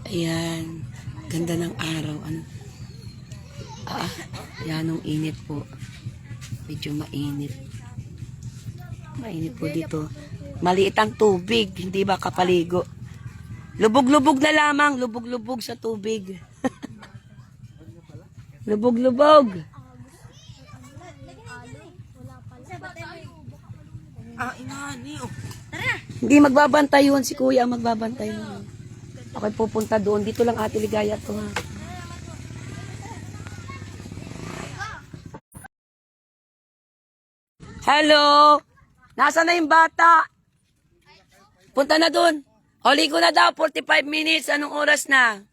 Ayan. Ganda ng araw. Ano? Yan ang init po. Medyo mainit. Mainit po dito. Maliit ang tubig. Hindi ba kapaligo? Lubog-lubog na lamang. Lubog-lubog sa tubig. Lubog-lubog. Inani. Hindi magbabantay yun. Si kuya ang magbabantay yun. Ako'y pupunta doon. Dito lang Ate Ligaya to ha. Hello! Nasaan na yung bata? Punta na doon. Huli ko na daw. 45 minutes. Anong oras na?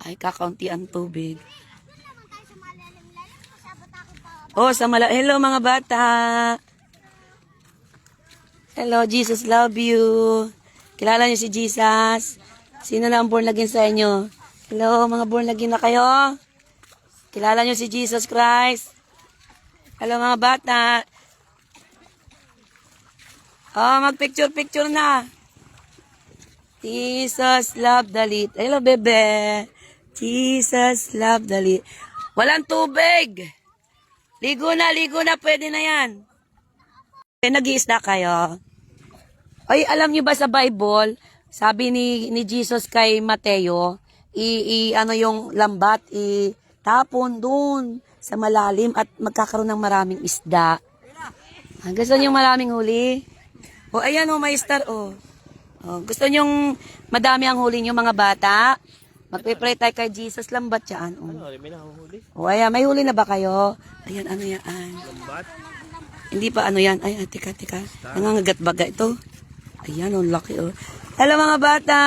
Ay, kakaunti ang tubig. Oh, hello mga bata. Hello, Jesus love you. Kilala niyo si Jesus? Sino na ang born again sa inyo? Hello, mga born again na kayo? Kilala niyo si Jesus Christ? Hello, mga bata. Oh, magpicture-picture na. Jesus love the lead. Hello, bebe. Jesus love the lead. Walang tubig. Ligo na, pwede na yan. Nag-iisda kayo. Ay, alam niyo ba sa Bible, sabi ni Jesus kay Mateo, ano yung lambat, tapon doon sa malalim at magkakaroon ng maraming isda. Gusto niyo maraming huli? O, ayan o, may star o. Gusto niyo madami ang huli niyo mga bata? Magpe-pray tayo kay Jesus, lambat yan. May nahuhuli. O, ayan, may huli na ba kayo? Ayan, ano yan? Lambat. Hindi pa ano yan. Ay, tika. Nangangagat-baga ito. Ayan, ang laki oh. Hello mga bata.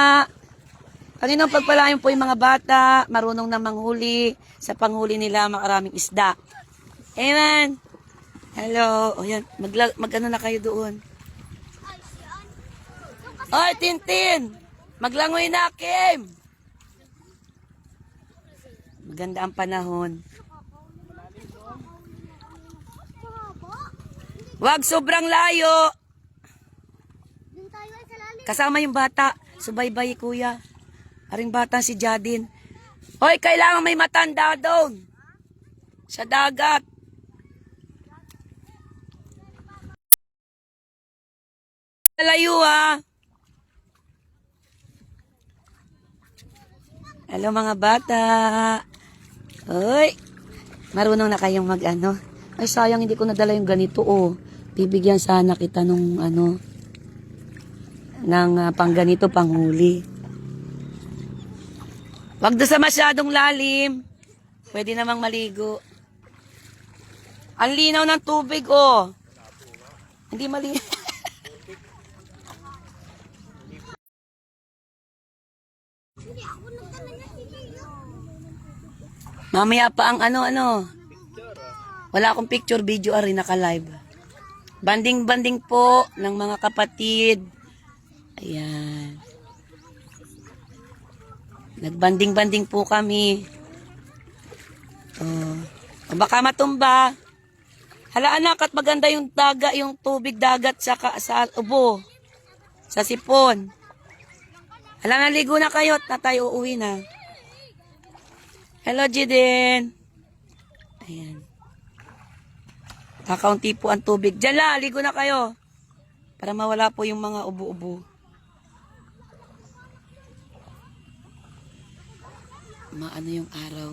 Kaninong pagpalain po yung mga bata, marunong na manghuli. Sa panghuli nila, makaraming isda. Amen. Hello. O yan, mag-ano na kayo doon. Oy, Tintin. Maglangoy na, Kim. Maganda ang panahon. Wag sobrang layo. Kasama yung bata. Subaybay, kuya. Aring bata si Jadin. Hoy, kailangan may matanda doon. Sa dagat. Layo ha. Hello mga bata. Hoy. Marunong na kayong mag-ano. Ay, sayang hindi ko nadala yung ganito oh. Bibigyan sana kita nung ano ng pangganito, panghuli. Wag doon sa masyadong lalim. Pwede namang maligo. Ang linaw ng tubig, oh. Hindi mali. Mamaya pa ang ano. Wala akong picture, video, ari naka-live. Banding-banding po ng mga kapatid. Ayan. Nagbanding-banding po kami. Oh. Baka matumba. Hala anak, at maganda yung yung tubig dagat sa ubo. Sa sipon. Hala, naligo na kayo at na tayo uuwi na. Hello, Jiden. Ayan. Kakaunti po ang tubig. Diyan la, ligo na kayo. Para mawala po yung mga ubo-ubo. Maano yung araw.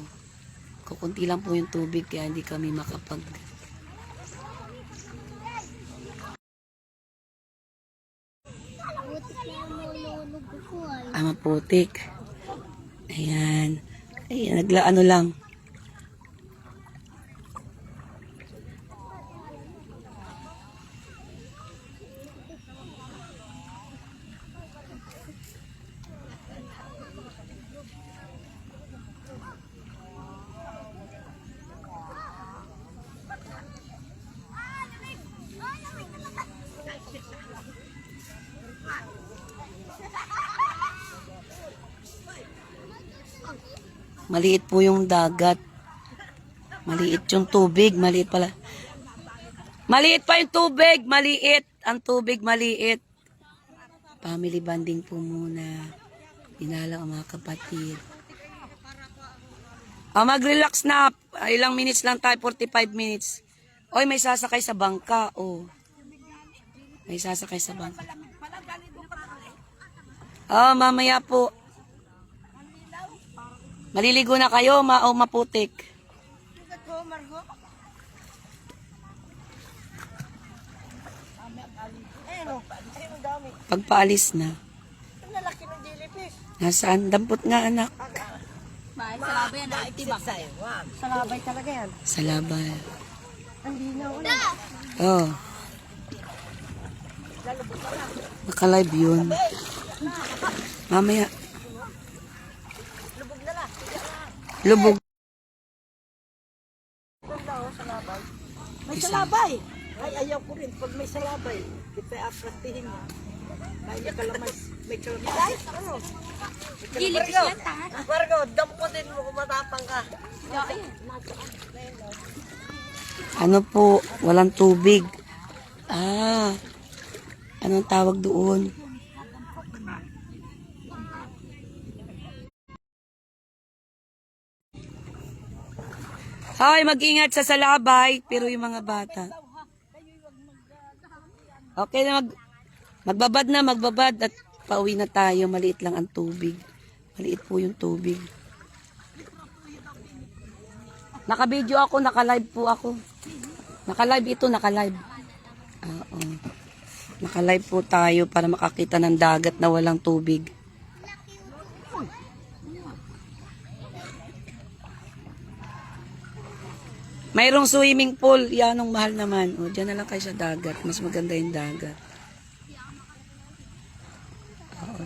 Kukunti lang po yung tubig kaya hindi kami makapag... maputik. Ayan. Ayan, naglaano lang. Maliit po yung dagat. Maliit yung tubig. Maliit pala. Maliit pa yung tubig. Maliit. Ang tubig maliit. Family bonding po muna. Dinala ang mga kapatid. Mag-relax na. Ilang minutes lang tayo, 45 minutes. Oy, may sasakay sa bangka. Oh. May sasakay sa bangka. Mamaya po. Maliligo na kayo, maputik. Pagpaalis na. Nasaan? Dampot nga, anak. Salabay na itiba. Salabay talaga yan. Salabay. Ang linaw. Oh. Naka-live yun. Mamaya. Lubog. May salabay. Ay, ayaw ko rin. Pag may salabay, kita aprastihin mo. May kalamas. May kalamas. Ay, ano? Gilipis yan, ta? Margo, damputin mo kung matapang ka. Ano po? Walang tubig. Anong tawag doon? Hoy, mag-ingat sa salabay, pero yung mga bata. Okay na, magbabad at pauwi na tayo. Maliit lang ang tubig. Maliit po yung tubig. Naka-video ako, naka-live po ako. Naka-live ito, naka-live. Oo. Naka-live po tayo para makakita ng dagat na walang tubig. Mayroong swimming pool. Yan ang mahal naman. O, dyan na lang kayo sa dagat. Mas maganda yung dagat. Oo.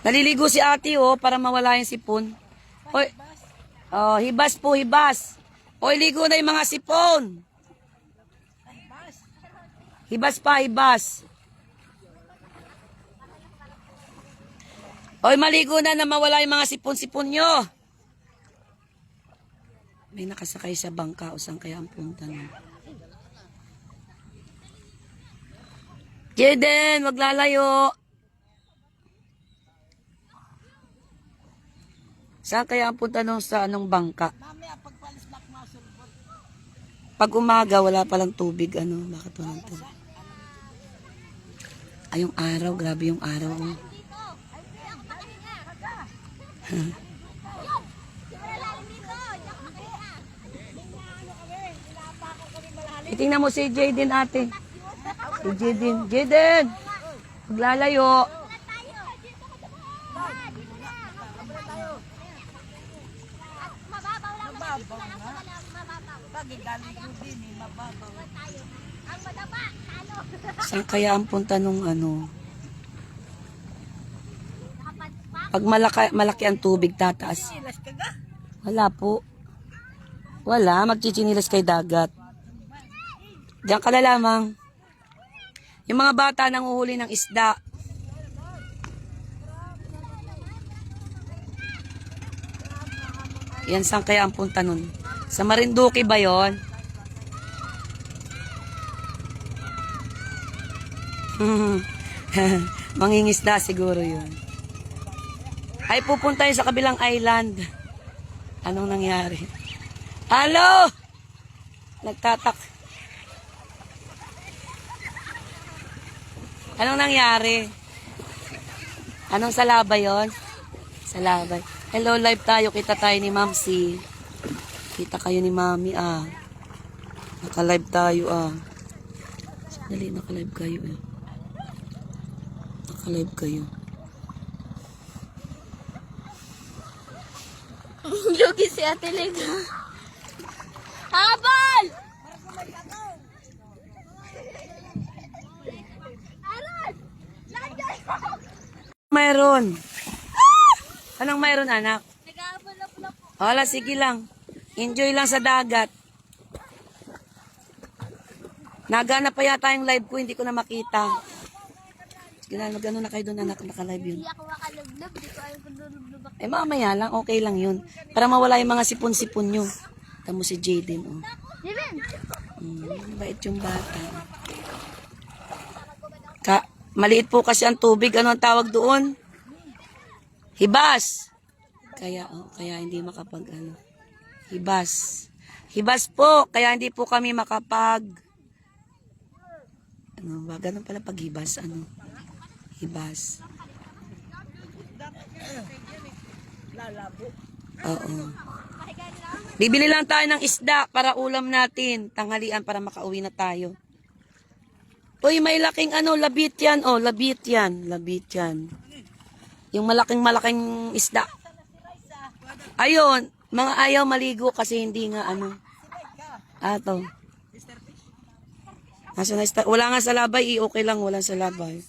Naliligo si ate, para mawala yung sipon. Hoy. Oh, hibas po, hibas. Hoy, ligo na yung mga sipon. Hibas pa, hibas. Hoy, maligo na mawala yung mga sipon-sipon nyo. May nakasakay sa bangka o saan kaya ang punta nun. Jaden, wag lalayo. Saan kaya ang punta nun sa anong bangka? Pag umaga, wala palang tubig. Bakit walang tubig? Ay, yung araw. Grabe yung araw. Itingnan mo si Jaden, ate. Si Jaden. Jaden! Maglalayo. Saan kaya ang punta nung Pag malaki ang tubig, tataas. Wala po. Wala, magchichinilas kay dagat. Diyan ka na lamang. Yung mga bata nanguhuli ng isda. Yan, saan kaya ang punta nun? Sa Marinduque ba yun? Mangingisda siguro yun. Ay, pupunta yun sa kabilang island. Anong nangyari? Hello! Nagtatak. Anong nangyari? Anong salabay yon? Salabay. Hello, live tayo. Kita tayo ni Mamsi. Kita kayo ni Mami, Naka-live tayo, Dali, naka-live kayo, Naka-live kayo. Lugi si Ate Lega. Habol! Mayroon. Anong mayroon, anak? Nag-aabol ako na po. Wala, sige lang. Enjoy lang sa dagat. Nagana pa yata yung live ko, hindi ko na makita. Sige lang, mag-ano na kayo doon, anak, naka-live yun. Hindi ako makalublob. Hindi ko ayaw kung lulublob ako. Mamaya lang, okay lang yun. Para mawala yung mga sipon-sipon nyo. Tamo si Jaden, Jaden! Bait yung bata. Maliit po kasi ang tubig. Ano ang tawag doon? Hibas. Kaya hindi makapag ano. Hibas. Hibas po. Kaya hindi po kami makapag ano ba? Ganun pala paghibas. Ano? Hibas. Lalabo. Oo. Bibili lang tayo ng isda para ulam natin. Tanghalian para makauwi na tayo. Uy, may laking ano, labit yan. Oh, labit yan. Labit yan. Yung malaking isda. Ayun, mga ayaw maligo kasi hindi nga ano. Ato. Wala nga sa labay, okay lang, wala sa labay.